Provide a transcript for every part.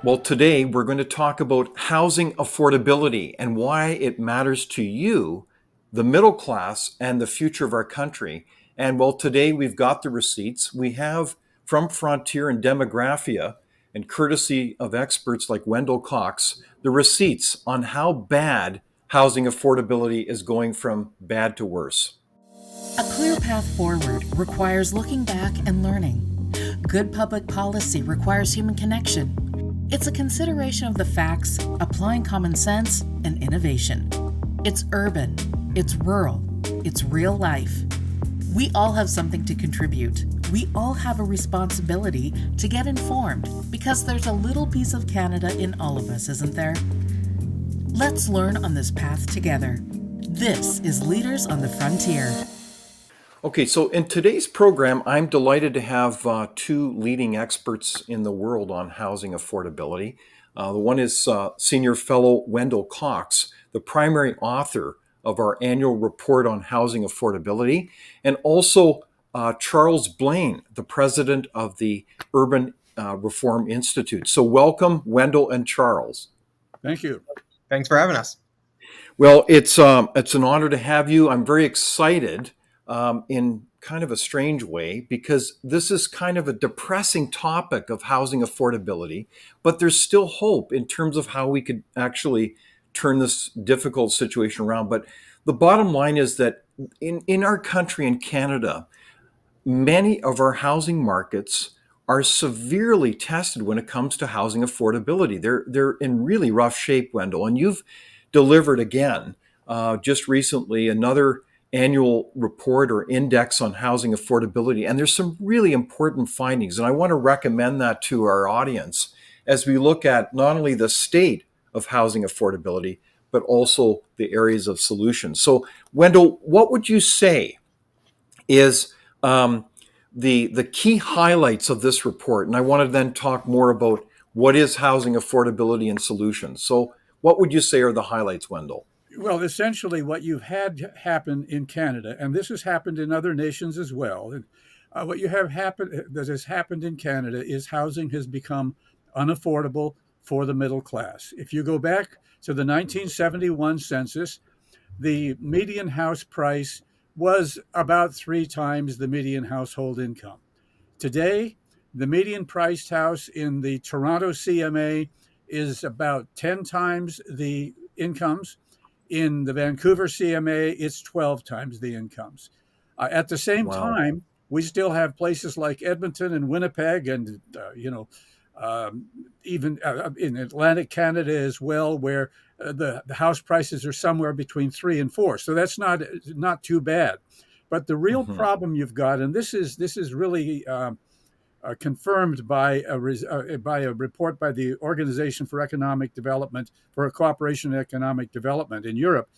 Well, today we're going to talk about housing affordability and why it matters to you, the middle class, and the future of our country. And well, today we've got the receipts. We have from Frontier and Demographia, and courtesy of experts like Wendell Cox, the receipts on how bad housing affordability is going from bad to worse. A clear path forward requires looking back and learning. Good public policy requires human connection. It's a consideration of the facts, applying common sense and innovation. It's urban, it's rural, it's real life. We all have something to contribute. We all have a responsibility to get informed because there's a little piece of Canada in all of us, isn't there? Let's learn on this path together. This is Leaders on the Frontier. Okay, so in today's program, I'm delighted to have two leading experts in the world on housing affordability. The one is Senior Fellow Wendell Cox, the primary author of our annual report on housing affordability, and also Charles Blain, the president of the Urban Reform Institute. So welcome, Wendell and Charles. Thank you. Thanks for having us. Well, it's an honor to have you. I'm very excited in kind of a strange way, because this is kind of a depressing topic of housing affordability, but there's still hope in terms of how we could actually turn this difficult situation around. But the bottom line is that in our country, in Canada, many of our housing markets are severely tested when it comes to housing affordability. They're in really rough shape, Wendell, and you've delivered again just recently another annual report or index on housing affordability. And there's some really important findings. And I want to recommend that to our audience as we look at not only the state of housing affordability, but also the areas of solutions. So, Wendell, what would you say is the key highlights of this report? And I want to then talk more about what is housing affordability and solutions. So what would you say are the highlights, Wendell? Well, essentially, what you've had happen in Canada, and this has happened in other nations as well, what you have happened that has happened in Canada is housing has become unaffordable for the middle class. If you go back to the 1971 census, the median house price was about 3 times the median household income. Today, the median priced house in the Toronto CMA is about 10 times the incomes. In the Vancouver CMA, it's 12 times the incomes. At the same time, we still have places like Edmonton and Winnipeg and, even in Atlantic Canada as well, where the house prices are somewhere between 3 and 4. So that's not too bad. But the real problem you've got, and this is really confirmed by a report by the Organization for Economic Development, for a Cooperation in Economic Development in Europe.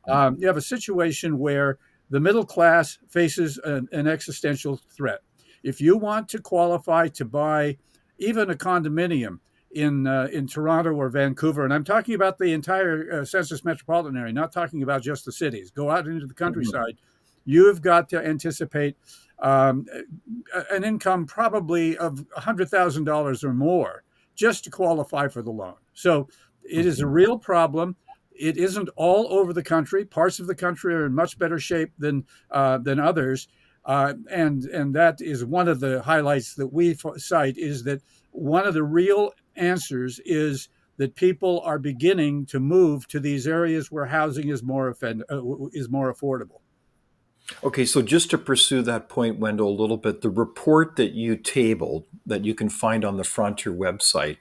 You have a situation where the middle class faces an existential threat. If you want to qualify to buy even a condominium in Toronto or Vancouver, and I'm talking about the entire census metropolitan area, not talking about just the cities, go out into the countryside, you've got to anticipate an income probably of $100,000 or more just to qualify for the loan. So it is a real problem. It isn't all over the country. Parts of the country are in much better shape than others. And that is one of the highlights that we cite, is that one of the real answers is that people are beginning to move to these areas where housing is more affordable. Okay, so just to pursue that point, Wendell, a little bit, the report that you tabled that you can find on the Frontier website,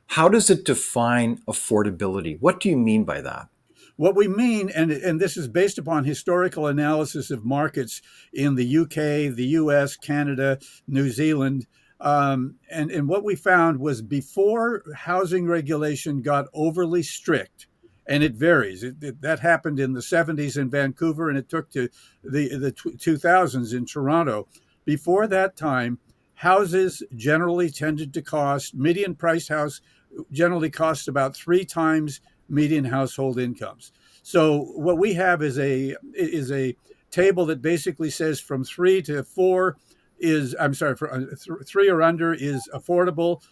how does it define affordability? What do you mean by that? What we mean, and this is based upon historical analysis of markets in the UK, the US, Canada, New Zealand, and what we found was before housing regulation got overly strict, and it varies. That happened in the 70s in Vancouver, and it took to the 2000s in Toronto. Before that time, houses generally tended to cost, median price house generally costs about 3 times median household incomes. So what we have is a table that basically says from 3 to 4 is, I'm sorry, for 3 or under is affordable.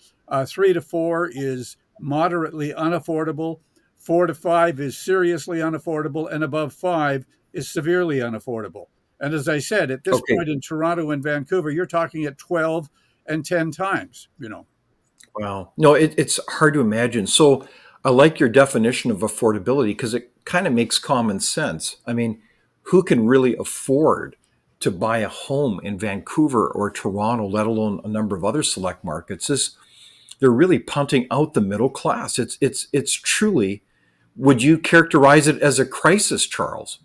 3 to 4 is moderately unaffordable. 4 to 5 is seriously unaffordable, and above 5 is severely unaffordable. And as I said, at this Okay. point in Toronto and Vancouver, you're talking at 12 and 10 times, Wow. No, it's hard to imagine. So I like your definition of affordability because it kind of makes common sense. I mean, who can really afford to buy a home in Vancouver or Toronto, let alone a number of other select markets? They're really punting out the middle class. It's truly. Would you characterize it as a crisis, Charles?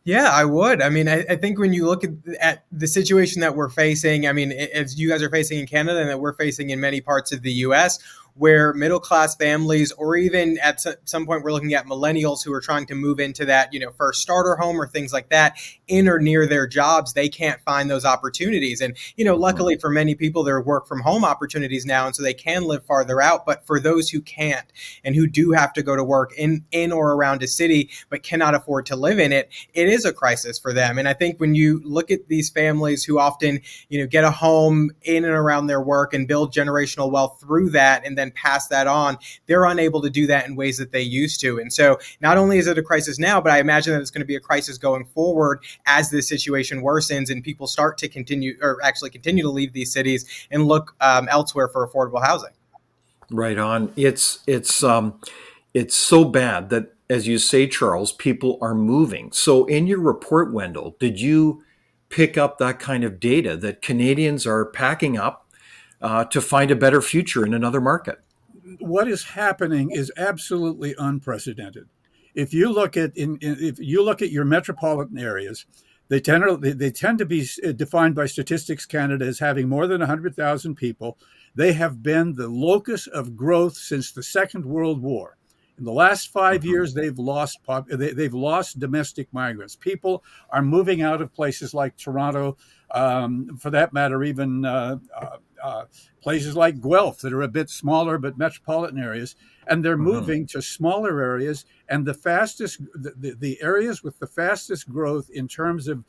Yeah, I would. I mean, I think when you look at the situation that we're facing, I mean, as you guys are facing in Canada and that we're facing in many parts of the US, where middle class families, or even at some point, we're looking at millennials who are trying to move into that, first starter home or things like that in or near their jobs, they can't find those opportunities. And, luckily for many people, there are work from home opportunities now. And so they can live farther out. But for those who can't and who do have to go to work in or around a city, but cannot afford to live in it, it is a crisis for them. And I think when you look at these families who often, get a home in and around their work and build generational wealth through that, and then pass that on, they're unable to do that in ways that they used to. And so not only is it a crisis now, but I imagine that it's going to be a crisis going forward as this situation worsens and people start to continue to leave these cities and look elsewhere for affordable housing. Right on. It's so bad that, as you say, Charles, people are moving. So in your report, Wendell, did you pick up that kind of data that Canadians are packing up to find a better future in another market? What is happening is absolutely unprecedented. If you look at if you look at your metropolitan areas, they tend to be defined by Statistics Canada as having more than 100,000 people. They have been the locus of growth since the Second World War. In the last 5 years, they've lost domestic migrants. People are moving out of places like Toronto, for that matter, even places like Guelph that are a bit smaller but metropolitan areas, and they're moving to smaller areas. And the areas with the fastest growth in terms of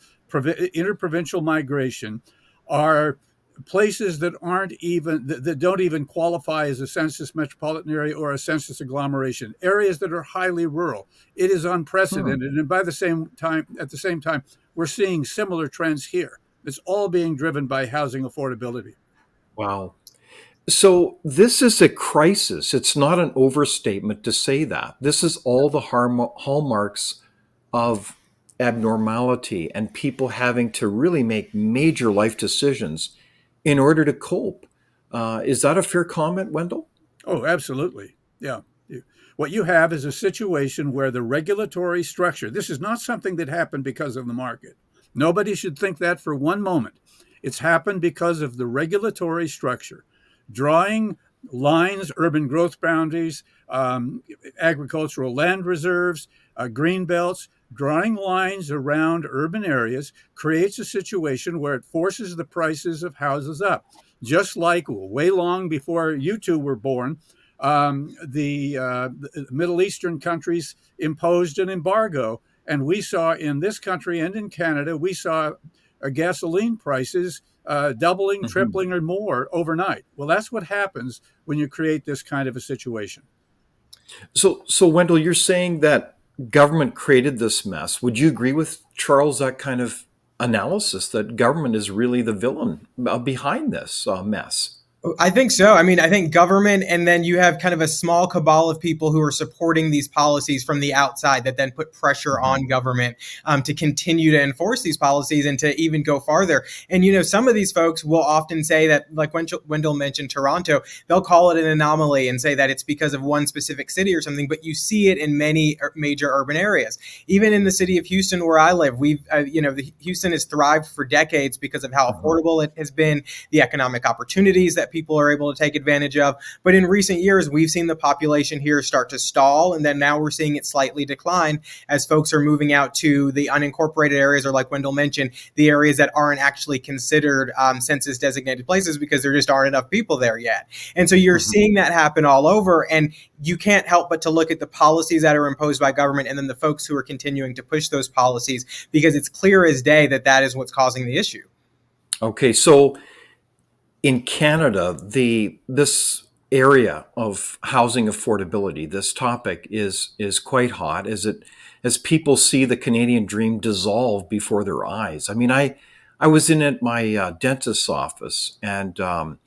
interprovincial migration are places that don't even qualify as a census metropolitan area or a census agglomeration, areas that are highly rural. It is unprecedented. And at the same time, we're seeing similar trends here. It's all being driven by housing affordability. Wow. So this is a crisis. It's not an overstatement to say that. This is all the hallmarks of abnormality and people having to really make major life decisions in order to cope. Is that a fair comment, Wendell? Oh, absolutely. Yeah. What you have is a situation where the regulatory structure, this is not something that happened because of the market. Nobody should think that for one moment. It's happened because of the regulatory structure, drawing lines, urban growth boundaries, agricultural land reserves, green belts, drawing lines around urban areas creates a situation where it forces the prices of houses up. Just like way long before you two were born, the Middle Eastern countries imposed an embargo. And we saw in this country and in Canada, we saw gasoline prices doubling, tripling, or more overnight. Well, that's what happens when you create this kind of a situation. So Wendell, you're saying that government created this mess. Would you agree with Charles, that kind of analysis, that government is really the villain behind this mess? I think so. I mean, I think government, and then you have kind of a small cabal of people who are supporting these policies from the outside that then put pressure on government to continue to enforce these policies and to even go farther. And, some of these folks will often say that, like Wendell mentioned Toronto, they'll call it an anomaly and say that it's because of one specific city or something, but you see it in many major urban areas. Even in the city of Houston, where I live, Houston has thrived for decades because of how affordable it has been, the economic opportunities that people are able to take advantage of. But in recent years, we've seen the population here start to stall. And then now we're seeing it slightly decline as folks are moving out to the unincorporated areas, or like Wendell mentioned, the areas that aren't actually considered census designated places because there just aren't enough people there yet. And so you're seeing that happen all over. And you can't help but to look at the policies that are imposed by government and then the folks who are continuing to push those policies, because it's clear as day that that is what's causing the issue. Okay, so in Canada, the this area of housing affordability, this topic is quite hot as people see the Canadian dream dissolve before their eyes. I mean, I was in at my dentist's office, and a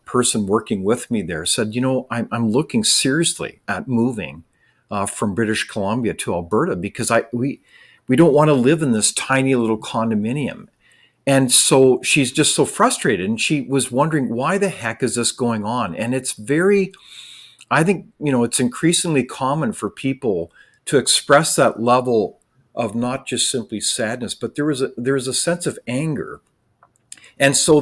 person working with me there said, "You know, I'm looking seriously at moving from British Columbia to Alberta because we don't want to live in this tiny little condominium." And so she's just so frustrated, and she was wondering, why the heck is this going on? And it's very, I think, it's increasingly common for people to express that level of not just simply sadness, but there is a sense of anger. And so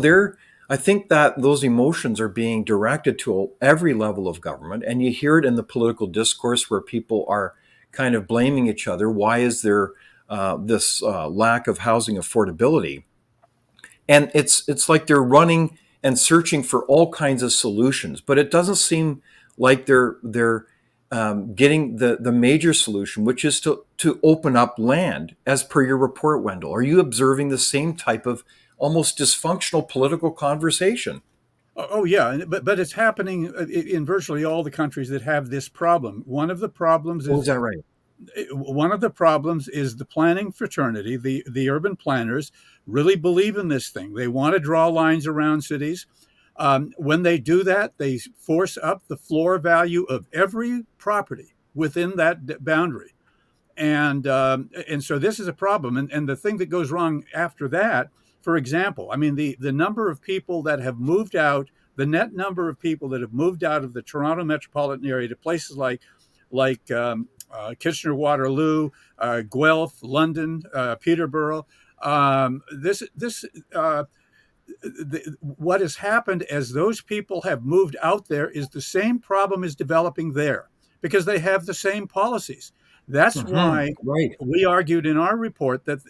I think that those emotions are being directed to every level of government, and you hear it in the political discourse where people are kind of blaming each other. Why is there this lack of housing affordability? And it's like they're running and searching for all kinds of solutions, but it doesn't seem like they're getting the major solution, which is to open up land, as per your report, Wendell. Are you observing the same type of almost dysfunctional political conversation? Oh yeah, but it's happening in virtually all the countries that have this problem. Oh, is that right? One of the problems is the planning fraternity, the urban planners, really believe in this thing. They want to draw lines around cities. When they do that, they force up the floor value of every property within that boundary. And so this is a problem. And the thing that goes wrong after that, for example, I mean, the number of people that have moved out, the net number of people that have moved out of the Toronto metropolitan area to places like Kitchener Waterloo, Guelph, London, Peterborough. What has happened as those people have moved out there is the same problem is developing there because they have the same policies. That's why Right. we argued in our report that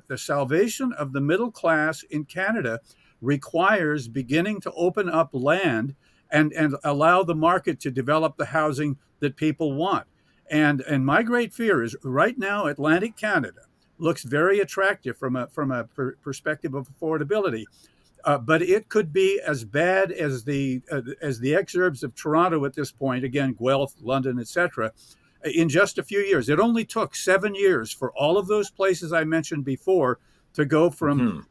the salvation of the middle class in Canada requires beginning to open up land and allow the market to develop the housing that people want. And my great fear is right now Atlantic Canada looks very attractive from a perspective of affordability. But it could be as bad as the exurbs of Toronto at this point. Again, Guelph, London, etc. In just a few years, it only took 7 years for all of those places I mentioned before to go from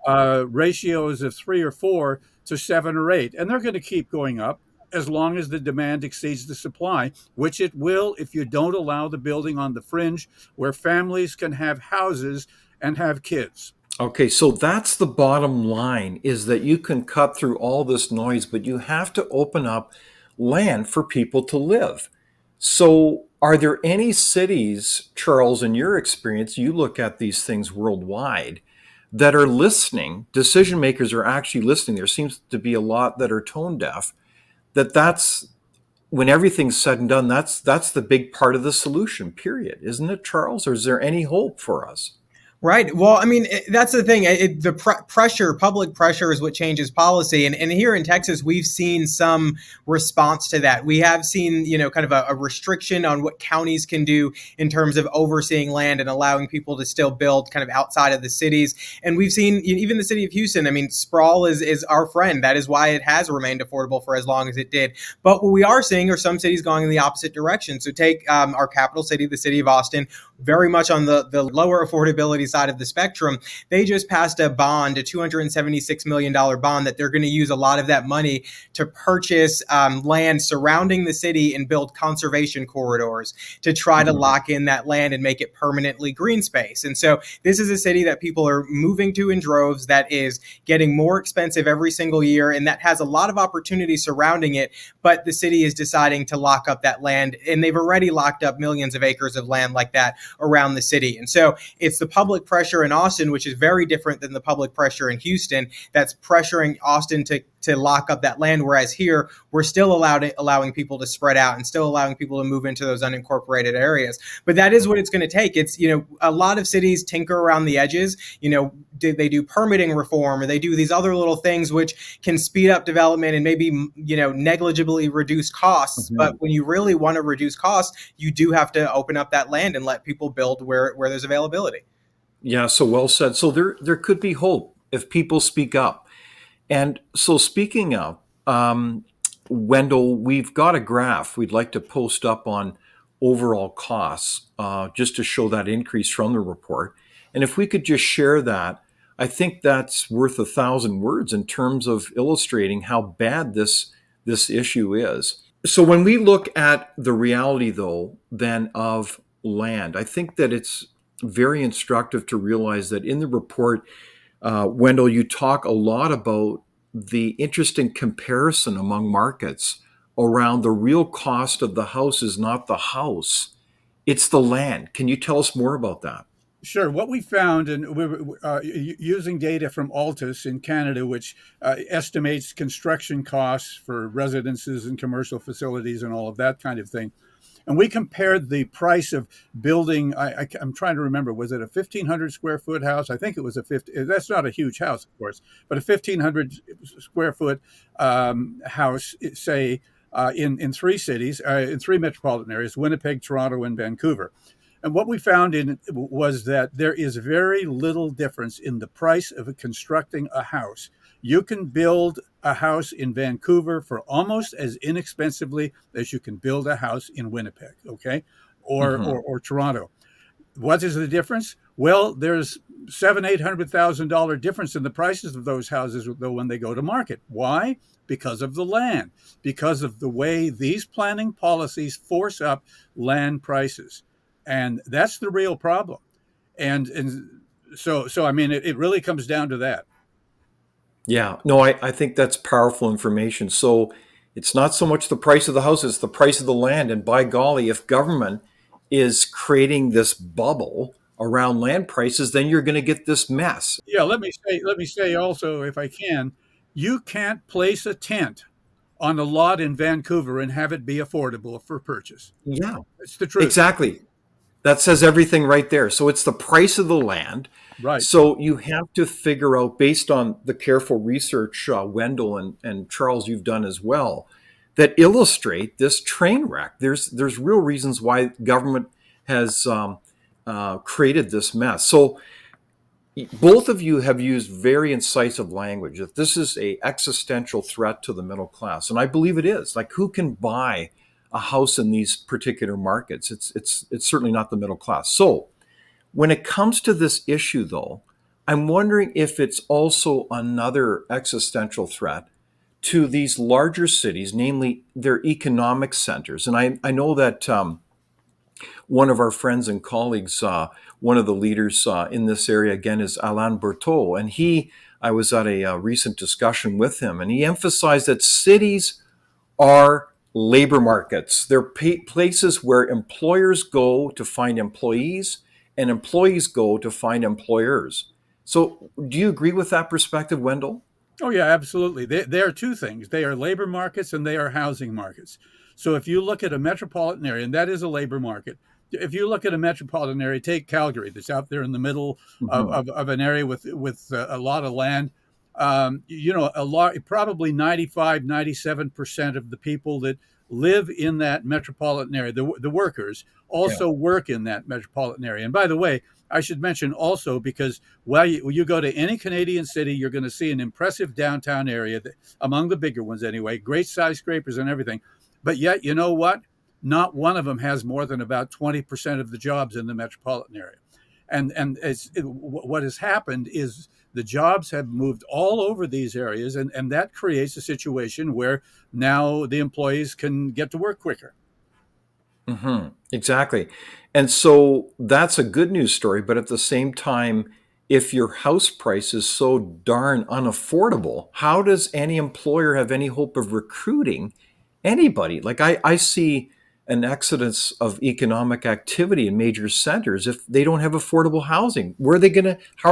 ratios of 3 or 4 to 7 or 8, and they're going to keep going up as long as the demand exceeds the supply, which it will if you don't allow the building on the fringe where families can have houses and have kids. Okay, so that's the bottom line, is that you can cut through all this noise, but you have to open up land for people to live. So are there any cities, Charles, in your experience, you look at these things worldwide, that are listening? Decision makers are actually listening. There seems to be a lot that are tone deaf. That's when everything's said and done, that's the big part of the solution, period. Isn't it, Charles? Or is there any hope for us? Right. Well, I mean, that's the thing. The pressure, public pressure is what changes policy. And here in Texas, we've seen some response to that. We have seen, kind of a restriction on what counties can do in terms of overseeing land and allowing people to still build kind of outside of the cities. And we've seen even the city of Houston. I mean, sprawl is our friend. That is why it has remained affordable for as long as it did. But what we are seeing are some cities going in the opposite direction. So take our capital city, the city of Austin, very much on the lower affordability side of the spectrum. They just passed a bond, a $276 million bond, that they're going to use a lot of that money to purchase land surrounding the city and build conservation corridors to try to lock in that land and make it permanently green space. And so this is a city that people are moving to in droves, that is getting more expensive every single year, and that has a lot of opportunity surrounding it. But the city is deciding to lock up that land, and they've already locked up millions of acres of land like that around the city. And so it's the public pressure in Austin, which is very different than the public pressure in Houston, that's pressuring Austin to lock up that land. Whereas here, we're still allowing people to spread out and still allowing people to move into those unincorporated areas. But that is what it's going to take. It's, a lot of cities tinker around the edges. They do permitting reform, or they do these other little things which can speed up development and maybe, negligibly reduce costs. But when you really want to reduce costs, you do have to open up that land and let people build where there's availability. Yeah, so well said. So there could be hope if people speak up. And so, speaking of, Wendell, we've got a graph we'd like to post up on overall costs, just to show that increase from the report. And if we could just share that, I think that's worth 1,000 words in terms of illustrating how bad this issue is. So when we look at the reality, though, then of land, I think that it's very instructive to realize that in the report, Wendell, you talk a lot about the interesting comparison among markets around the real cost of the house is not the house, it's the land. Can you tell us more about that? Sure. What we found, and we were using data from Altus in Canada, which estimates construction costs for residences and commercial facilities and all of that kind of thing. And we compared the price of building, I'm trying to remember, was it a 1,500 square foot house? I think it was a 50, that's not a huge house, of course, but a 1,500 square foot house, say, in three cities, in three metropolitan areas, Winnipeg, Toronto, and Vancouver. And what we found was that there is very little difference in the price of constructing a house. You can build a house in Vancouver for almost as inexpensively as you can build a house in Winnipeg, okay, or Toronto. What is the difference? Well, there's $700,000-800,000 difference in the prices of those houses though when they go to market. Why? Because of the land, because of the way these planning policies force up land prices. And that's the real problem. And so I mean, it really comes down to that. Yeah, no, I think that's powerful information. So it's not so much the price of the house, it's the price of the land. And by golly, if government is creating this bubble around land prices, then you're going to get this mess. Yeah, let me say also, if I can, you can't place a tent on a lot in Vancouver and have it be affordable for purchase. Yeah, It's the truth. exactly. That says everything right there. So it's the price of the land. Right. So you have to figure out, based on the careful research, Wendell and Charles, you've done as well, that illustrate this train wreck. There's real reasons why government has created this mess. So both of you have used very incisive language that this is a existential threat to the middle class, and I believe it is. Like, who can buy a house in these particular markets? It's certainly not the middle class. So when it comes to this issue, though, I'm wondering if it's also another existential threat to these larger cities, namely their economic centers. And I know that one of our friends and colleagues, one of the leaders in this area, again, is Alain Berthaud. And I was at a recent discussion with him, and he emphasized that cities are labor markets. They're places where employers go to find employees and employees go to find employers. So do you agree with that perspective, Wendell? Oh, yeah, absolutely. They are two things. They are labor markets and they are housing markets. So if you look at a metropolitan area, and that is a labor market, if you look at a metropolitan area, take Calgary, that's out there in the middle of an area with a lot of land. Probably 97% of the people that live in that metropolitan area, the workers, also work in that metropolitan area. And by the way, I should mention also, because when you go to any Canadian city, you're going to see an impressive downtown area, among the bigger ones anyway, great skyscrapers and everything. But yet, you know what? Not one of them has more than about 20% of the jobs in the metropolitan area. And what has happened is the jobs have moved all over these areas, and that creates a situation where now the employees can get to work quicker. Mm-hmm. Exactly. And so that's a good news story. But at the same time, if your house price is so darn unaffordable, how does any employer have any hope of recruiting anybody? Like, I see an exodus of economic activity in major centers if they don't have affordable housing. How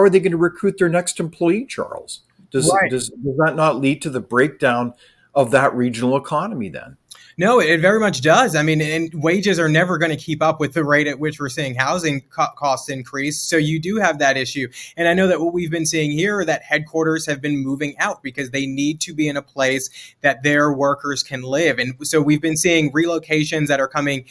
are they going to recruit their next employee, Charles? Does that not lead to the breakdown of that regional economy then? No, it very much does. I mean, and wages are never going to keep up with the rate at which we're seeing housing costs increase. So you do have that issue. And I know that what we've been seeing here are that headquarters have been moving out because they need to be in a place that their workers can live. And so we've been seeing relocations that are coming,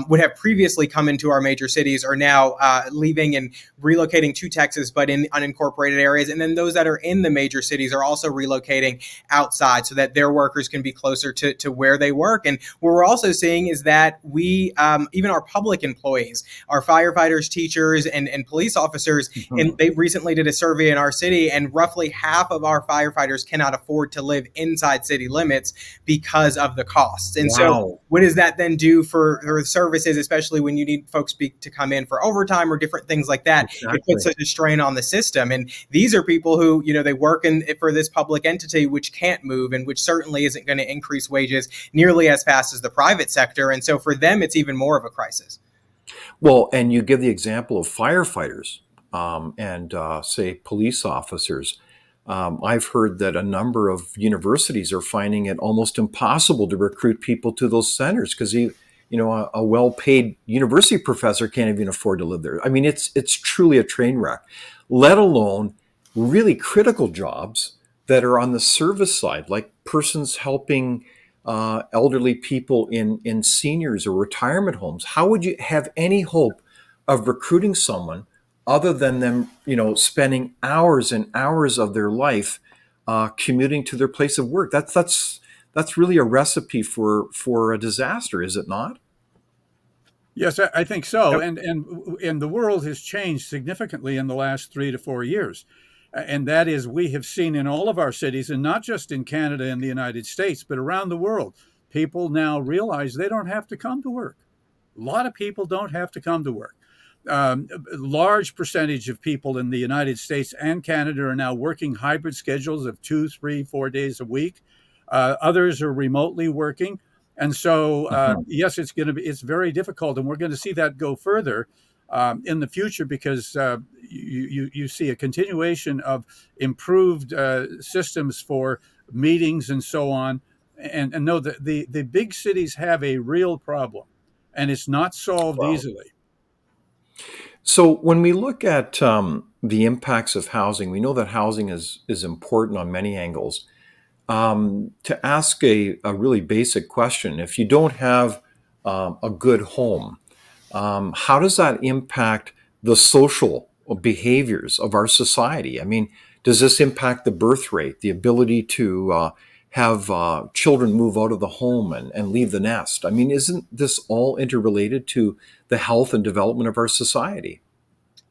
would have previously come into our major cities, are now leaving and relocating to Texas, but in unincorporated areas. And then those that are in the major cities are also relocating outside so that their workers can be closer to where they work. And what we're also seeing is that we, even our public employees, our firefighters, teachers, and police officers, and they recently did a survey in our city, and roughly half of our firefighters cannot afford to live inside city limits because of the costs. And so what does that then do for services, especially when you need folks to come in for overtime or different things like that? Exactly. It puts such a strain on the system. And these are people who, they work for this public entity, which can't move and which certainly isn't going to increase wages nearly as fast as the private sector. And so for them, it's even more of a crisis. Well, and you give the example of firefighters and say police officers. I've heard that a number of universities are finding it almost impossible to recruit people to those centers because a well-paid university professor can't even afford to live there. I mean, it's truly a train wreck, let alone really critical jobs that are on the service side, like persons helping elderly people in seniors or retirement homes. How would you have any hope of recruiting someone other than them, spending hours and hours of their life commuting to their place of work? That's really a recipe for a disaster, is it not? Yes, I think so. Yep. And the world has changed significantly in the last 3 to 4 years. And that is, we have seen in all of our cities, and not just in Canada and the United States, but around the world, people now realize they don't have to come to work. A lot of people don't have to come to work. A large percentage of people in the United States and Canada are now working hybrid schedules of 2, 3, 4 days a week. Others are remotely working. And so, yes, it's very difficult. And we're going to see that go further in the future because you see a continuation of improved systems for meetings and so on. And know that the big cities have a real problem, and it's not solved easily. So when we look at the impacts of housing, we know that housing is important on many angles. To ask a really basic question, if you don't have a good home, how does that impact the social behaviors of our society? I mean, does this impact the birth rate, the ability to have children move out of the home and leave the nest? I mean, isn't this all interrelated to the health and development of our society?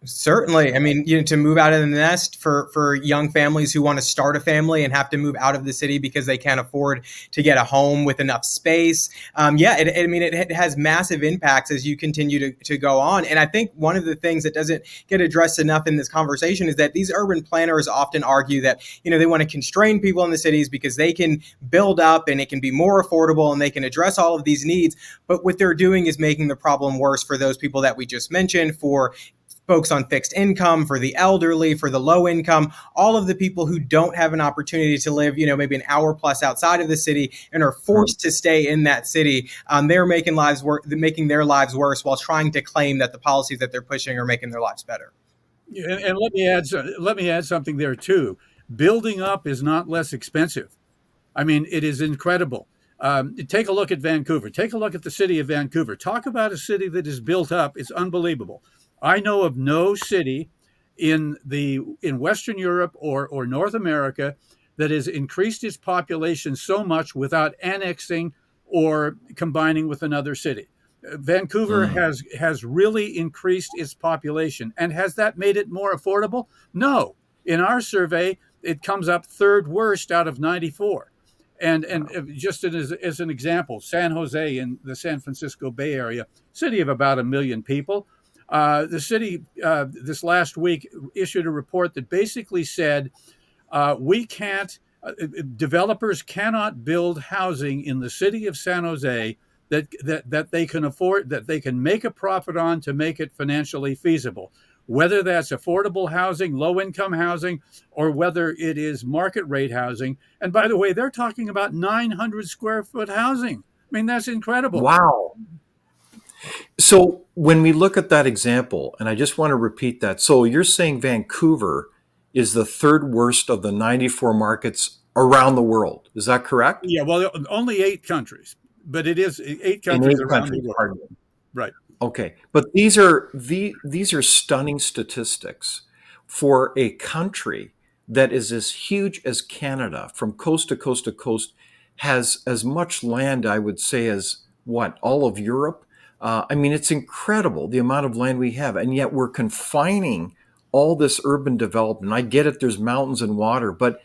Certainly. I mean, to move out of the nest for young families who want to start a family and have to move out of the city because they can't afford to get a home with enough space. It has massive impacts as you continue to go on. And I think one of the things that doesn't get addressed enough in this conversation is that these urban planners often argue that, they want to constrain people in the cities because they can build up and it can be more affordable and they can address all of these needs. But what they're doing is making the problem worse for those people that we just mentioned, for folks on fixed income, for the elderly, for the low income, all of the people who don't have an opportunity to live, maybe an hour plus outside of the city and are forced to stay in that city. They're making their lives worse while trying to claim that the policies that they're pushing are making their lives better. And let me add something there too. Building up is not less expensive. I mean, it is incredible. Take a look at Vancouver. Take a look at the city of Vancouver. Talk about a city that is built up. It's unbelievable. I know of no city in Western Europe or North America that has increased its population so much without annexing or combining with another city. Vancouver has really increased its population. And has that made it more affordable? No. In our survey, it comes up third worst out of 94. And just as an example, San Jose in the San Francisco Bay Area, city of about 1 million people. The city this last week issued a report that basically said developers cannot build housing in the city of San Jose that they can afford, that they can make a profit on to make it financially feasible. Whether that's affordable housing, low-income housing, or whether it is market rate housing. And by the way, they're talking about 900 square foot housing. mean, that's incredible. Wow. So when we look at that example, and I just want to repeat that. So you're saying Vancouver is the third worst of the 94 markets around the world. Is that correct? Yeah, well, only 8 countries, but it is 8 countries In eight around the countries, world. pardon me. Right. Okay, but these are stunning statistics for a country that is as huge as Canada, from coast to coast to coast, has as much land, I would say, as what, all of Europe. I mean, it's incredible the amount of land we have, and yet we're confining all this urban development. I get it; there's mountains and water, but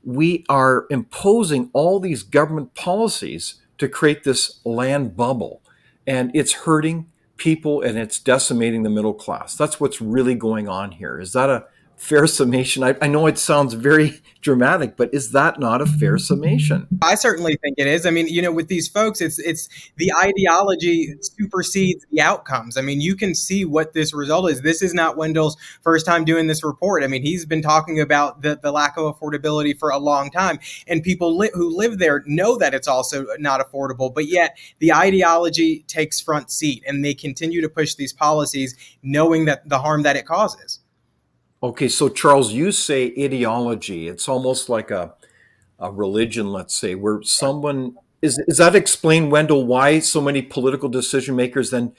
we are imposing all these government policies to create this land bubble, and it's hurting people and it's decimating the middle class. That's what's really going on here. Is that a fair summation? I know it sounds very dramatic, but is that not a fair summation? I certainly think it is. I mean, with these folks, it's the ideology supersedes the outcomes. I mean, you can see what this result is. This is not Wendell's first time doing this report. I mean, he's been talking about the lack of affordability for a long time, and people who live there know that it's also not affordable. But yet, the ideology takes front seat, and they continue to push these policies, knowing that the harm that it causes. Okay, so Charles, you say ideology. It's almost like a religion, let's say, where someone is that explain, Wendell, why so many political decision makers then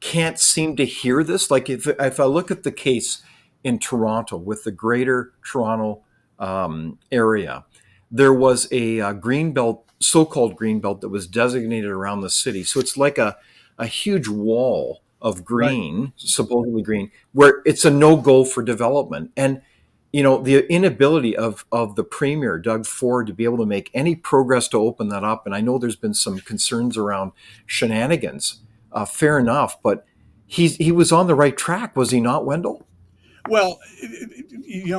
can't seem to hear this? Like if I look at the case in Toronto with the Greater Toronto area, there was a green belt, so-called green belt, that was designated around the city. So it's like a huge wall of Right. green, supposedly green, where it's a no-go for development. And the inability of the premier, Doug Ford, to be able to make any progress to open that up. And I know there's been some concerns around shenanigans. Fair enough, but he was on the right track, was he not, Wendell? Well,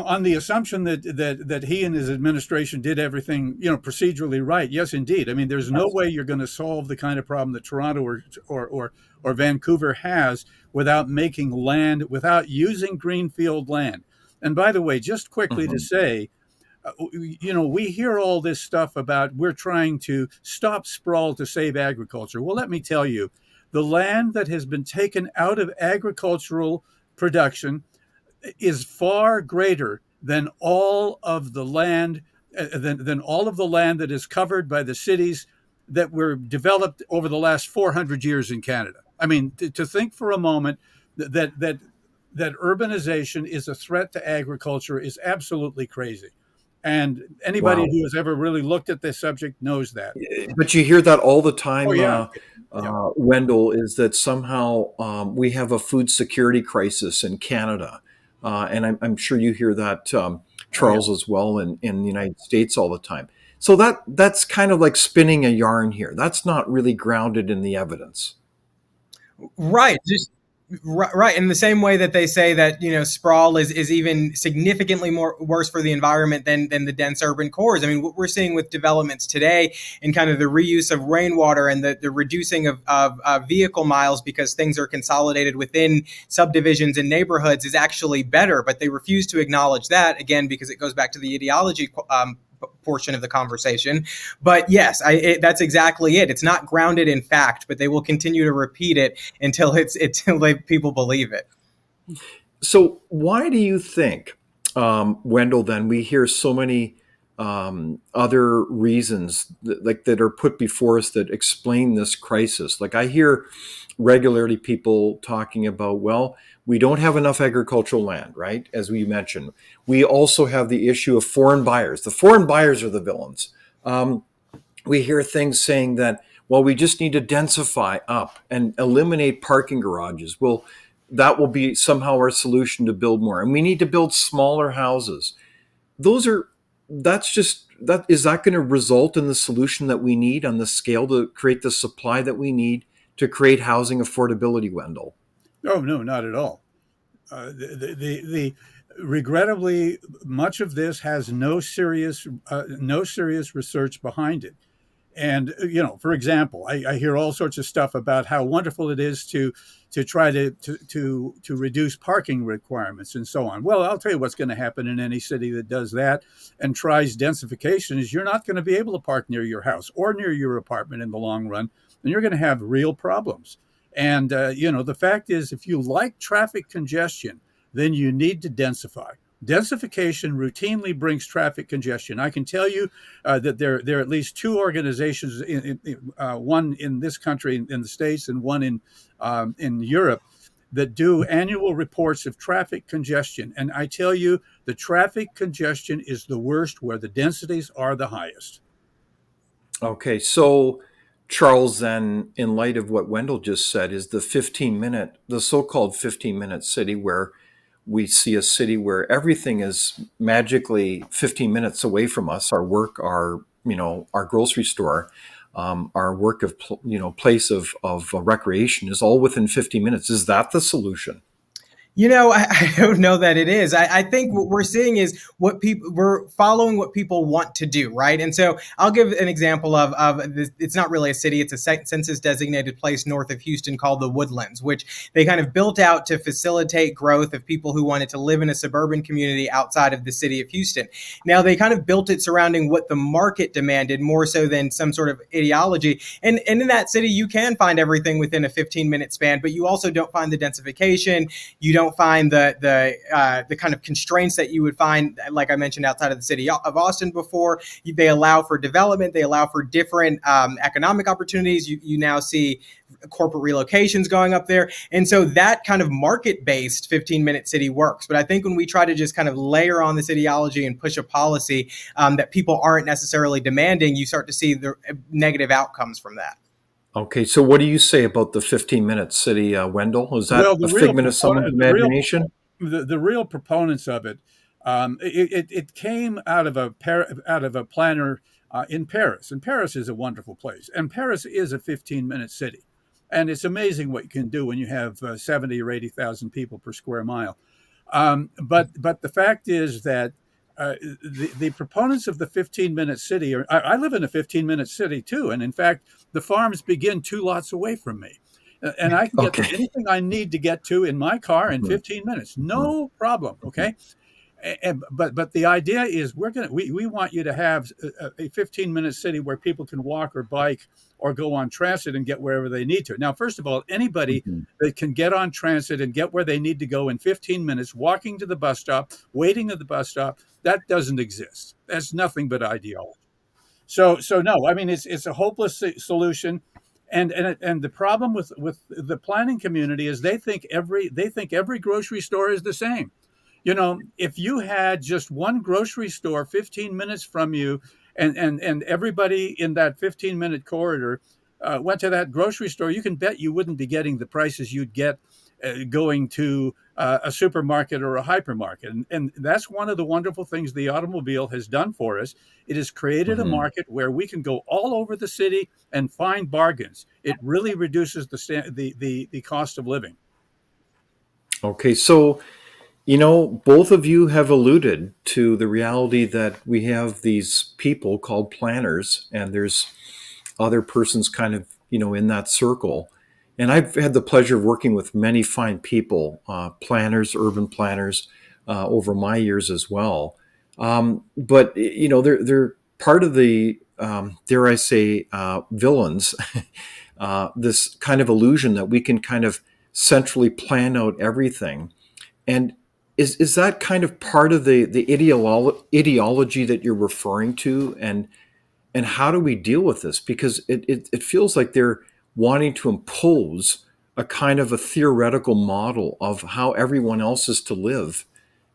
on the assumption that he and his administration did everything, procedurally right. Yes, indeed. I mean, there's no way you're going to solve the kind of problem that Toronto or Vancouver has without making land, without using greenfield land. And by the way, just quickly to Mhm. say, we hear all this stuff about we're trying to stop sprawl to save agriculture. Well, let me tell you, the land that has been taken out of agricultural production is far greater than all of the land than all of the land that is covered by the cities that were developed over the last 400 years in Canada. I mean, to think for a moment that urbanization is a threat to agriculture is absolutely crazy. And anybody Wow. who has ever really looked at this subject knows that. But you hear that all the Oh time, yeah, yeah, Wendell, is that somehow we have a food security crisis in Canada. And I'm sure you hear that, oh yeah. Charles, as well, in the United States all the time. So that's kind of like spinning a yarn here. That's not really grounded in the evidence. Right. Just right. In the same way that they say that, sprawl is even significantly more worse for the environment than the dense urban cores. I mean, what we're seeing with developments today and kind of the reuse of rainwater and the reducing of vehicle miles because things are consolidated within subdivisions and neighborhoods is actually better. But they refuse to acknowledge that, again, because it goes back to the ideology portion of the conversation. But yes, that's exactly it. It's not grounded in fact, but they will continue to repeat it until people believe it. So why do you think, Wendell, then we hear so many other reasons that are put before us that explain this crisis? Like I hear regularly people talking about, well, we don't have enough agricultural land, right? As we mentioned, we also have the issue of foreign buyers. The foreign buyers are the villains. We hear things saying that, well, we just need to densify up and eliminate parking garages. Well, that will be somehow our solution to build more. And we need to build smaller houses. Those are, that's just, that is that going to result in the solution that we need on the scale to create the supply that we need to create housing affordability, Wendell? Oh no, not at all. The regrettably, much of this has no serious research behind it. And for example, I hear all sorts of stuff about how wonderful it is to try to reduce parking requirements and so on. Well, I'll tell you what's going to happen in any city that does that and tries densification is you're not going to be able to park near your house or near your apartment in the long run, and you're going to have real problems. And the fact is, if you like traffic congestion, then you need to densify. Densification routinely brings traffic congestion. I can tell you that there are at least two organizations, one in this country, in the States, and one in Europe, that do annual reports of traffic congestion. And I tell you, the traffic congestion is the worst where the densities are the highest. Okay, so Charles, then, in light of what Wendell just said, is the so-called 15-minute city, where we see a city where everything is magically 15 minutes away from us, our work, our grocery store, our work of, place of recreation is all within 15 minutes. Is that the solution? I don't know that it is. I think what we're seeing is we're following what people want to do, right? And so I'll give an example of this. It's not really a city. It's a census designated place north of Houston called the Woodlands, which they kind of built out to facilitate growth of people who wanted to live in a suburban community outside of the city of Houston. Now, they kind of built it surrounding what the market demanded more so than some sort of ideology. And in that city, you can find everything within a 15-minute span, but you also don't find the densification. You don't find the kind of constraints that you would find, like I mentioned, outside of the city of Austin before. They allow for development. They allow for different economic opportunities. You now see corporate relocations going up there. And so that kind of market-based 15-minute city works. But I think when we try to just kind of layer on this ideology and push a policy that people aren't necessarily demanding, you start to see the negative outcomes from that. Okay, so what do you say about the 15-minute city, Wendell? Is that a figment of someone's imagination? The real proponents of it, it came out of a planner in Paris. And Paris is a wonderful place. And Paris is a 15-minute city. And it's amazing what you can do when you have 70 or 80,000 people per square mile. But the fact is that the proponents of the 15-minute city I live in a 15-minute city too, and in fact the farms begin 2 lots away from me, and I can get to anything I need to get to in my car in 15 minutes, no problem. Okay. But the idea is we want you to have a 15-minute city where people can walk or bike or go on transit and get wherever they need to. Now, first of all, anybody that can get on transit and get where they need to go in 15 minutes, walking to the bus stop, waiting at the bus stop, that doesn't exist. That's nothing but ideology. So no, I mean, it's a hopeless solution. And the problem with the planning community is they think every grocery store is the same. If you had just one grocery store 15 minutes from you, and everybody in that 15-minute corridor went to that grocery store, you can bet you wouldn't be getting the prices you'd get going to a supermarket or a hypermarket. And that's one of the wonderful things the automobile has done for us. It has created a market where we can go all over the city and find bargains. It really reduces the cost of living. Okay, so both of you have alluded to the reality that we have these people called planners, and there's other persons kind of, in that circle. And I've had the pleasure of working with many fine people, planners, urban planners, over my years as well. But, they're part of the, dare I say, villains, this kind of illusion that we can kind of centrally plan out everything. And is that kind of part of the ideology that you're referring to? And how do we deal with this? Because it feels like they're wanting to impose a kind of a theoretical model of how everyone else is to live.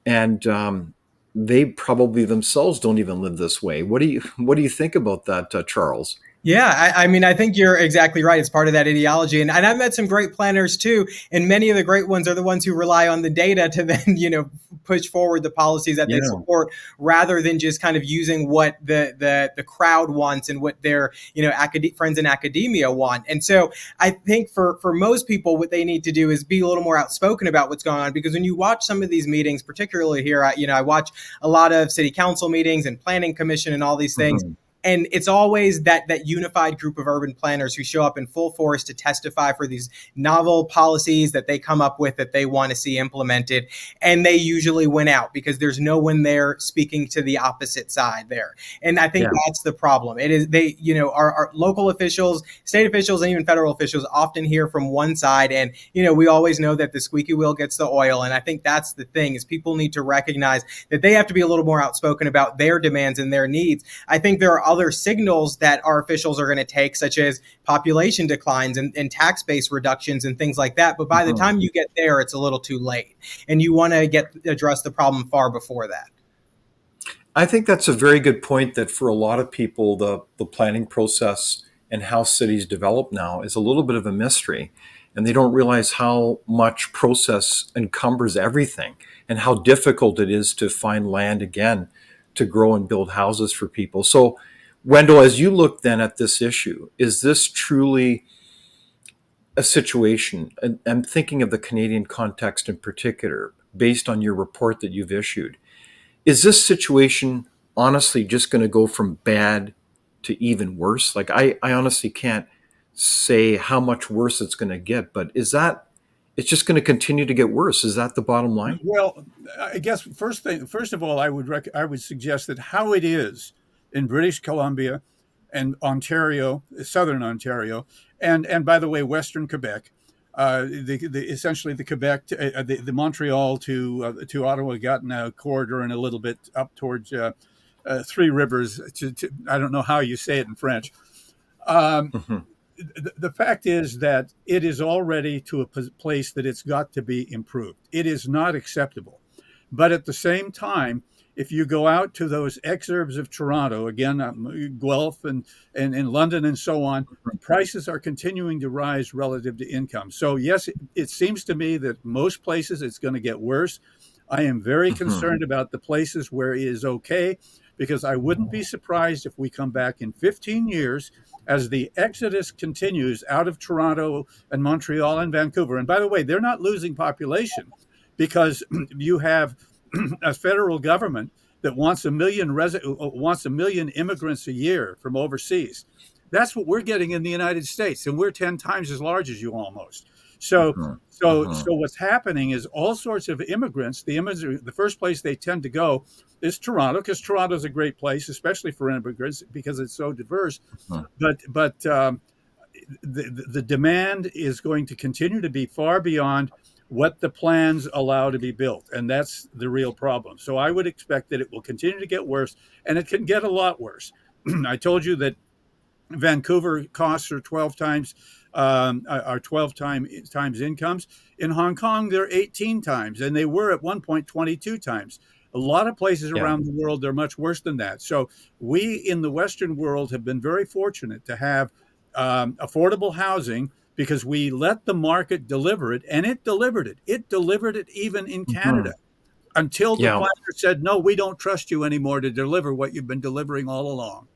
And they probably themselves don't even live this way. What do you think about that, Charles? Yeah, I mean, I think you're exactly right. It's part of that ideology. And I've met some great planners too. And many of the great ones are the ones who rely on the data to then, push forward the policies that they support, rather than just kind of using what the crowd wants and what their, friends in academia want. And so I think for most people, what they need to do is be a little more outspoken about what's going on. Because when you watch some of these meetings, particularly here, I watch a lot of city council meetings and planning commission and all these things. And it's always that unified group of urban planners who show up in full force to testify for these novel policies that they come up with that they want to see implemented. And they usually win out because there's no one there speaking to the opposite side there. And I think that's the problem. It is our local officials, state officials, and even federal officials often hear from one side. And, we always know that the squeaky wheel gets the oil. And I think that's the thing, is people need to recognize that they have to be a little more outspoken about their demands and their needs. I think there are other signals that our officials are going to take, such as population declines and tax base reductions and things like that. But by the time you get there, it's a little too late. And you want to address the problem far before that. I think that's a very good point, that for a lot of people, the planning process and how cities develop now is a little bit of a mystery. And they don't realize how much process encumbers everything and how difficult it is to find land again to grow and build houses for people. So, Wendell, as you look then at this issue, is this truly a situation, and I'm thinking of the Canadian context in particular, based on your report that you've issued, is this situation honestly just going to go from bad to even worse? Like, I honestly can't say how much worse it's going to get, but it's just going to continue to get worse? Is that the bottom line? Well, I guess first of all, I would suggest that how it is in British Columbia and Ontario, southern Ontario, and by the way, Western Quebec, essentially the Quebec, the Montreal to Ottawa-Gatineau corridor, and a little bit up towards Three Rivers. I don't know how you say it in French. The fact is that it is already to a place that it's got to be improved. It is not acceptable. But at the same time, if you go out to those exurbs of Toronto, again, Guelph and London and so on, prices are continuing to rise relative to income. So yes, it seems to me that most places it's going to get worse. I am very concerned about the places where it is okay, because I wouldn't be surprised if we come back in 15 years as the exodus continues out of Toronto and Montreal and Vancouver. And by the way, they're not losing population, because you have a federal government that wants a million immigrants a year from overseas. That's what we're getting in the United States, and we're 10 times as large as you almost. So what's happening is all sorts of immigrants. The first place they tend to go is Toronto, because Toronto is a great place, especially for immigrants, because it's so diverse. But the demand is going to continue to be far beyond what the plans allow to be built, and that's the real problem. So I would expect that it will continue to get worse, and it can get a lot worse. I told you that Vancouver costs are 12 times times incomes. In Hong Kong, they're 18 times, and they were at one point 22 times. A lot of places around the world, they're much worse than that. So we in the Western world have been very fortunate to have affordable housing, because we let the market deliver it, and it delivered it. It delivered it even in Canada, until the planner said, no, we don't trust you anymore to deliver what you've been delivering all along.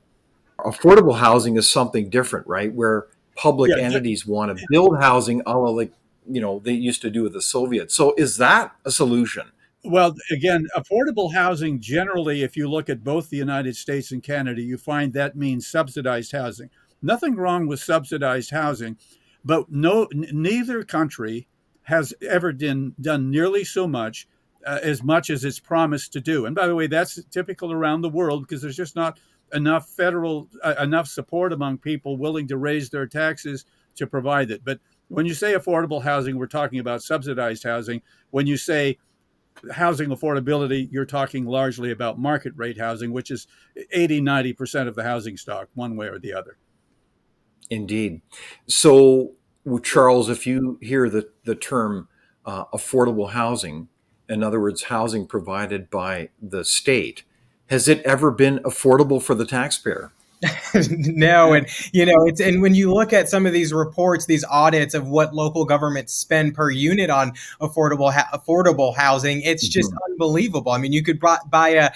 Affordable housing is something different, right? Where public entities want to build housing, a la they used to do with the Soviets. So is that a solution? Well, again, affordable housing generally, if you look at both the United States and Canada, you find that means subsidized housing. Nothing wrong with subsidized housing, but neither country has ever done nearly so much as it's promised to do. And by the way, that's typical around the world, because there's just not enough enough support among people willing to raise their taxes to provide it. But when you say affordable housing, we're talking about subsidized housing. When you say housing affordability, you're talking largely about market rate housing, which is 80-90% of the housing stock, one way or the other. Indeed. So, Charles, if you hear the term affordable housing, in other words, housing provided by the state, has it ever been affordable for the taxpayer? No. And, and when you look at some of these reports, these audits of what local governments spend per unit on affordable housing, it's just unbelievable. I mean, you could buy a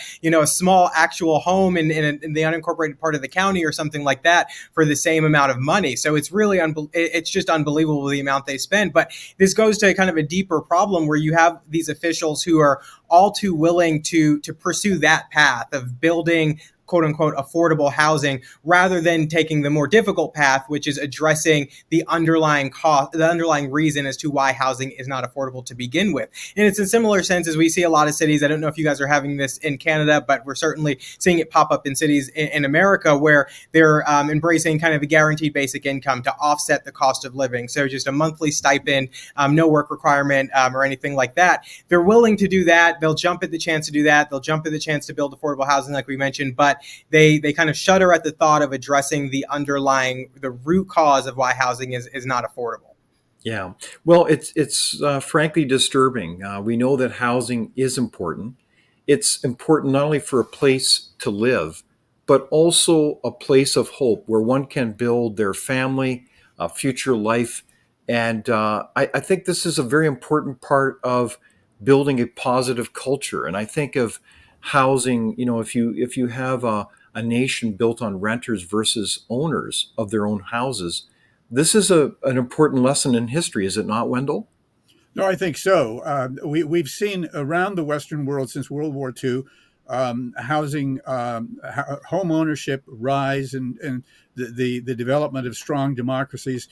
small actual home in the unincorporated part of the county or something like that for the same amount of money. So it's really, it's just unbelievable the amount they spend. But this goes to kind of a deeper problem, where you have these officials who are all too willing to pursue that path of building quote unquote affordable housing, rather than taking the more difficult path, which is addressing the underlying cost, the underlying reason as to why housing is not affordable to begin with. And it's in similar sense as we see a lot of cities. I don't know if you guys are having this in Canada, but we're certainly seeing it pop up in cities in America where they're embracing kind of a guaranteed basic income to offset the cost of living. So just a monthly stipend, no work requirement or anything like that. They're willing to do that. They'll jump at the chance to do that. They'll jump at the chance to build affordable housing, like we mentioned, but they kind of shudder at the thought of addressing the root cause of why housing is not affordable. Yeah. Well, it's frankly disturbing. We know that housing is important. It's important not only for a place to live, but also a place of hope where one can build their family, a future life. And I think this is a very important part of building a positive culture. And I think of housing, if you have a nation built on renters versus owners of their own houses, this is an important lesson in history, is it not, Wendell? No, I think so. We've seen around the Western world since World War II, housing, home ownership rise, and the development of strong democracies.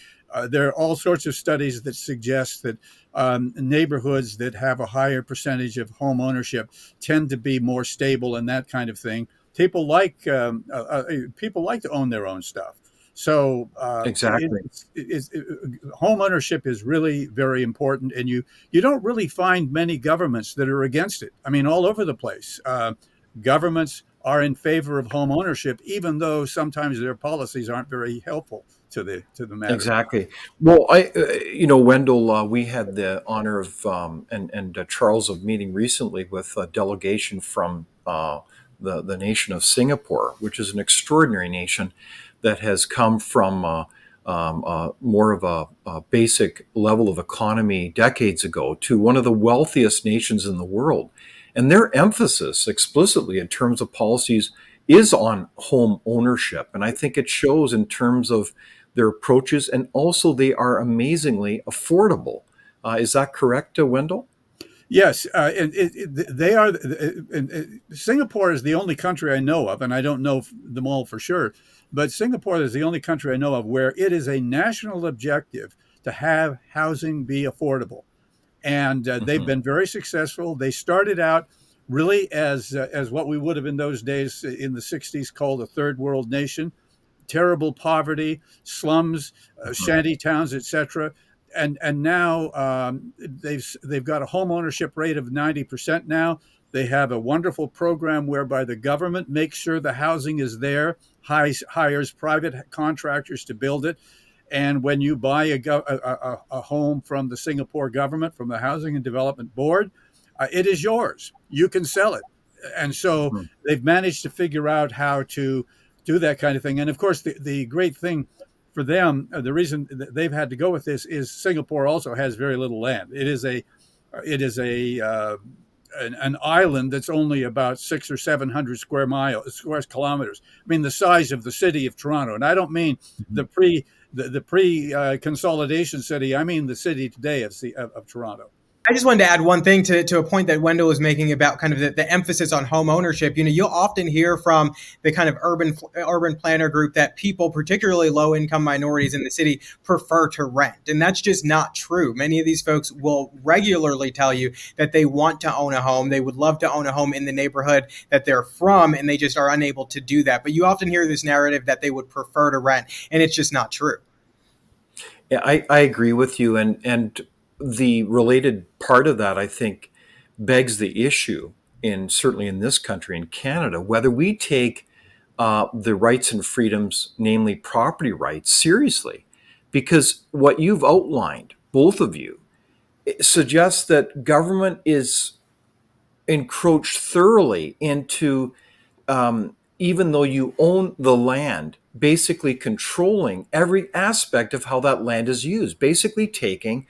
There are all sorts of studies that suggest that neighborhoods that have a higher percentage of home ownership tend to be more stable and that kind of thing. People like to own their own stuff. So Exactly. home ownership is really very important, and you don't really find many governments that are against it. I mean, all over the place, governments are in favor of home ownership, even though sometimes their policies aren't very helpful to the matter. Exactly. Well, Wendell, we had the honor of and Charles of meeting recently with a delegation from the nation of Singapore, which is an extraordinary nation that has come from more of a basic level of economy decades ago to one of the wealthiest nations in the world. And their emphasis explicitly in terms of policies is on home ownership. And I think it shows in terms of their approaches, and also they are amazingly affordable. Is that correct, Wendell? Yes, they are. Singapore is the only country I know of, and I don't know them all for sure, but Singapore is the only country I know of where it is a national objective to have housing be affordable. And they've been very successful. They started out really as what we would have in those days in the 60s called a third world nation, terrible poverty, slums, shanty towns, etc. And now they've got a home ownership rate of 90% now. They have a wonderful program whereby the government makes sure the housing is there, hires private contractors to build it. And when you buy a home from the Singapore government, from the Housing and Development Board, it is yours. You can sell it. And so they've managed to figure out how to do that kind of thing. And of course, the great thing for them, the reason that they've had to go with this is Singapore also has very little land. It is an island that's only about 600 or 700 square kilometers. I mean, the size of the city of Toronto. And I don't mean the pre-consolidation city. I mean the city today of Toronto. I just wanted to add one thing to a point that Wendell was making about kind of the emphasis on home ownership. You'll often hear from the kind of urban planner group that people, particularly low income minorities in the city, prefer to rent. And that's just not true. Many of these folks will regularly tell you that they want to own a home. They would love to own a home in the neighborhood that they're from, and they just are unable to do that. But you often hear this narrative that they would prefer to rent, and it's just not true. Yeah, I agree with you. And the related part of that, I think, begs the issue certainly in this country, in Canada, whether we take the rights and freedoms, namely property rights, seriously. Because what you've outlined, both of you, suggests that government is encroached thoroughly into, even though you own the land, basically controlling every aspect of how that land is used, basically taking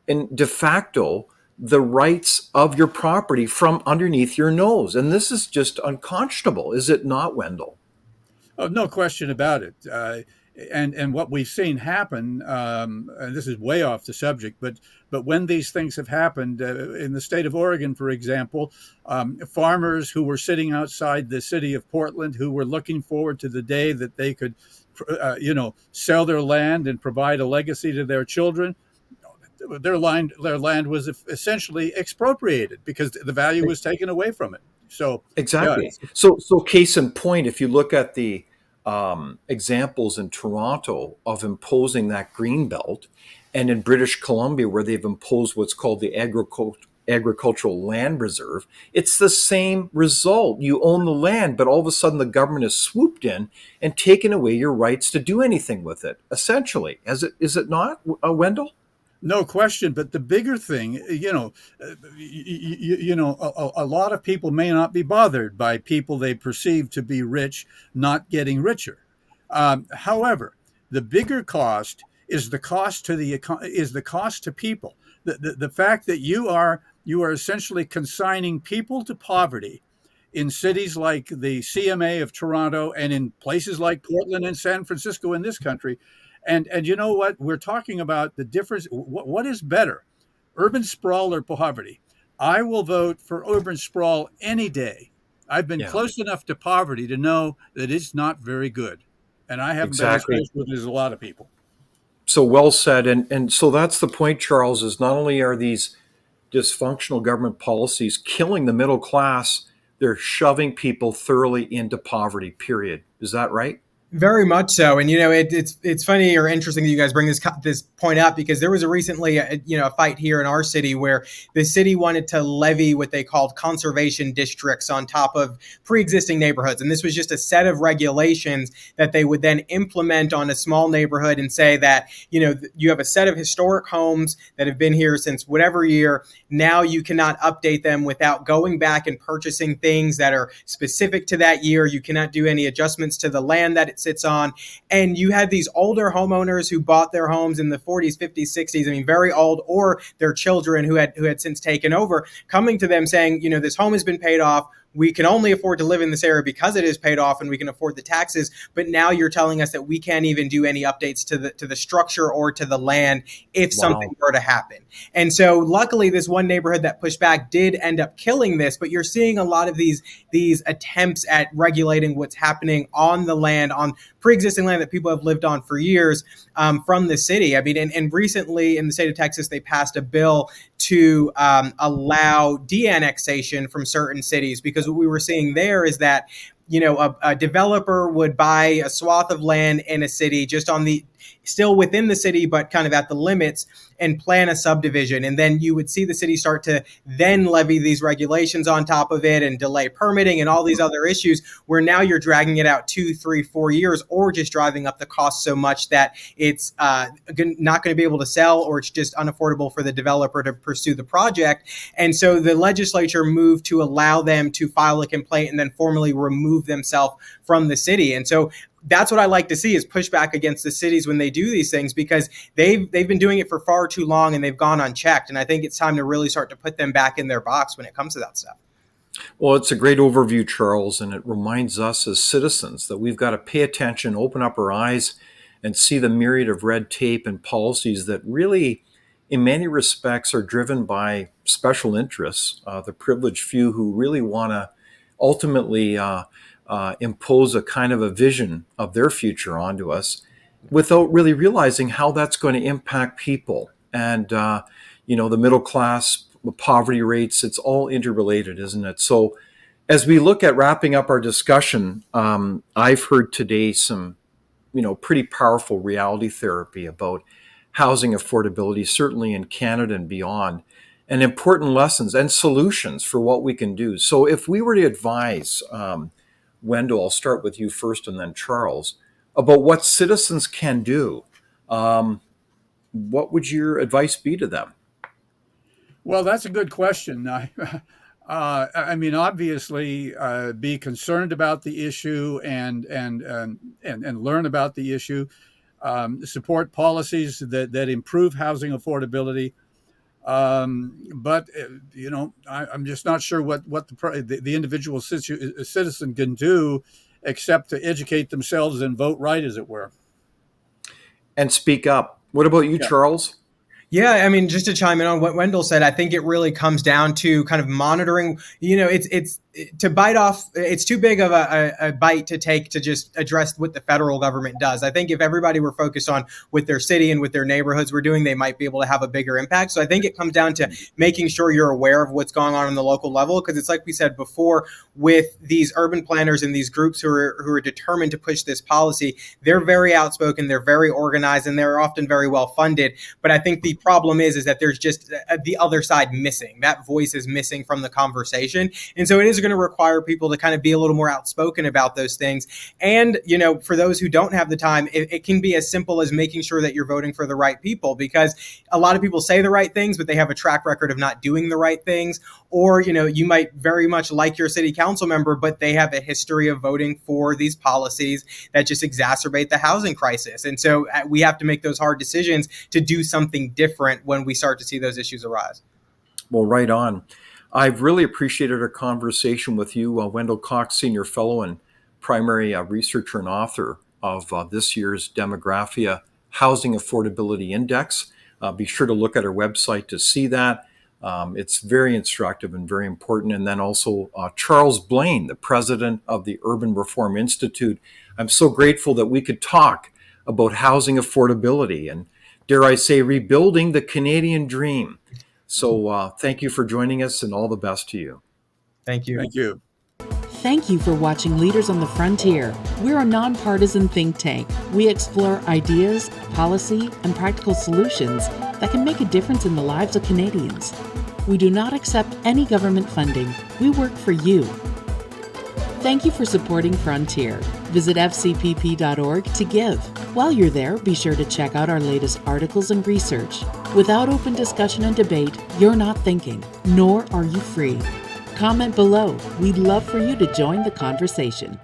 in de facto the rights of your property from underneath your nose. And this is just unconscionable, is it not, Wendell? Oh, no question about it. And what we've seen happen, and this is way off the subject, but when these things have happened in the state of Oregon, for example, farmers who were sitting outside the city of Portland, who were looking forward to the day that they could, sell their land and provide a legacy to their children, their land was essentially expropriated because the value was taken away from it. So, yeah, Exactly. So case in point, if you look at the examples in Toronto of imposing that green belt, and in British Columbia where they've imposed what's called the agricultural land reserve, it's the same result. You own the land, but all of a sudden the government has swooped in and taken away your rights to do anything with it. Essentially, is it not, Wendell? no question. But the bigger thing, a lot of people may not be bothered by people they perceive to be rich not getting richer. However, the bigger cost is the cost to people. The fact that you are essentially consigning people to poverty in cities like the CMA of Toronto and in places like Portland and San Francisco in this country. And you know what? We're talking about the difference. What is better, urban sprawl or poverty? I will vote for urban sprawl any day. I've been Yeah, close enough to poverty to know that it's not very good. And I haven't been as exactly. close with it as a lot of people. So well said. And so that's the point, Charles, is not only are these dysfunctional government policies killing the middle class, they're shoving people thoroughly into poverty, period. Is that right? Very much so, and it's funny or interesting that you guys bring this point up, because there was recently a fight here in our city where the city wanted to levy what they called conservation districts on top of pre-existing neighborhoods, and this was just a set of regulations that they would then implement on a small neighborhood and say that you have a set of historic homes that have been here since whatever year. Now you cannot update them without going back and purchasing things that are specific to that year. You cannot do any adjustments to the land that it sits on. And you had these older homeowners who bought their homes in the 40s, 50s, 60s, I mean, very old, or their children who had since taken over, coming to them saying, this home has been paid off. We can only afford to live in this area because it is paid off and we can afford the taxes. But now you're telling us that we can't even do any updates to the structure or to the land if something Wow. were to happen. And so luckily, this one neighborhood that pushed back did end up killing this. But you're seeing a lot of these attempts at regulating what's happening on the land, on pre-existing land that people have lived on for years, from the city. I mean, and recently in the state of Texas, they passed a bill to allow de-annexation from certain cities, because what we were seeing there is that a developer would buy a swath of land in a city, just still within the city, but kind of at the limits, and plan a subdivision. And then you would see the city start to then levy these regulations on top of it and delay permitting and all these other issues, where now you're dragging it out 2, 3, 4 years, or just driving up the cost so much that it's not going to be able to sell, or it's just unaffordable for the developer to pursue the project. And so the legislature moved to allow them to file a complaint and then formally remove themselves from the city. And so that's what I like to see, is pushback against the cities when they do these things, because they've been doing it for far too long and they've gone unchecked. And I think it's time to really start to put them back in their box when it comes to that stuff. Well, it's a great overview, Charles, and it reminds us as citizens that we've got to pay attention, open up our eyes, and see the myriad of red tape and policies that really, in many respects, are driven by special interests, the privileged few who really want to ultimately impose a kind of a vision of their future onto us without really realizing how that's going to impact people. And, the middle class, the poverty rates, it's all interrelated, isn't it? So as we look at wrapping up our discussion, I've heard today some, pretty powerful reality therapy about housing affordability, certainly in Canada and beyond, and important lessons and solutions for what we can do. So if we were to advise, Wendell, I'll start with you first and then Charles, about what citizens can do, what would your advice be to them? Well, that's a good question. I mean, obviously, be concerned about the issue and learn about the issue. Support policies that improve housing affordability. But I'm just not sure what the individual citizen can do, except to educate themselves and vote right, as it were. and speak up. What about you, Yeah. Charles? Yeah, I mean, just to chime in on what Wendell said, I think it really comes down to kind of monitoring. It's to bite off. It's too big of a bite to take to just address what the federal government does. I think if everybody were focused on what their city and what their neighborhoods were doing, they might be able to have a bigger impact. So I think it comes down to making sure you're aware of what's going on the local level, because it's like we said before, with these urban planners and these groups who are determined to push this policy, they're very outspoken, they're very organized, and they're often very well funded. But I think the problem is that there's just the other side missing. That voice is missing from the conversation. And so it is going to require people to kind of be a little more outspoken about those things. And, for those who don't have the time, it can be as simple as making sure that you're voting for the right people, because a lot of people say the right things, but they have a track record of not doing the right things. Or, you might very much like your city council member, but they have a history of voting for these policies that just exacerbate the housing crisis. And so we have to make those hard decisions to do something different when we start to see those issues arise. Well, right on. I've really appreciated our conversation with you, Wendell Cox, Senior Fellow and primary researcher and author of this year's Demographia Housing Affordability Index. Be sure to look at our website to see that. It's very instructive and very important. And then also Charles Blain, the president of the Urban Reform Institute. I'm so grateful that we could talk about housing affordability and, dare I say, rebuilding the Canadian dream. So thank you for joining us, and all the best to you. Thank you. Thank you. Thank you for watching Leaders on the Frontier. We're a nonpartisan think tank. We explore ideas, policy, and practical solutions that can make a difference in the lives of Canadians. We do not accept any government funding. We work for you. Thank you for supporting Frontier. Visit fcpp.org to give. While you're there, be sure to check out our latest articles and research. Without open discussion and debate, you're not thinking, nor are you free. Comment below. We'd love for you to join the conversation.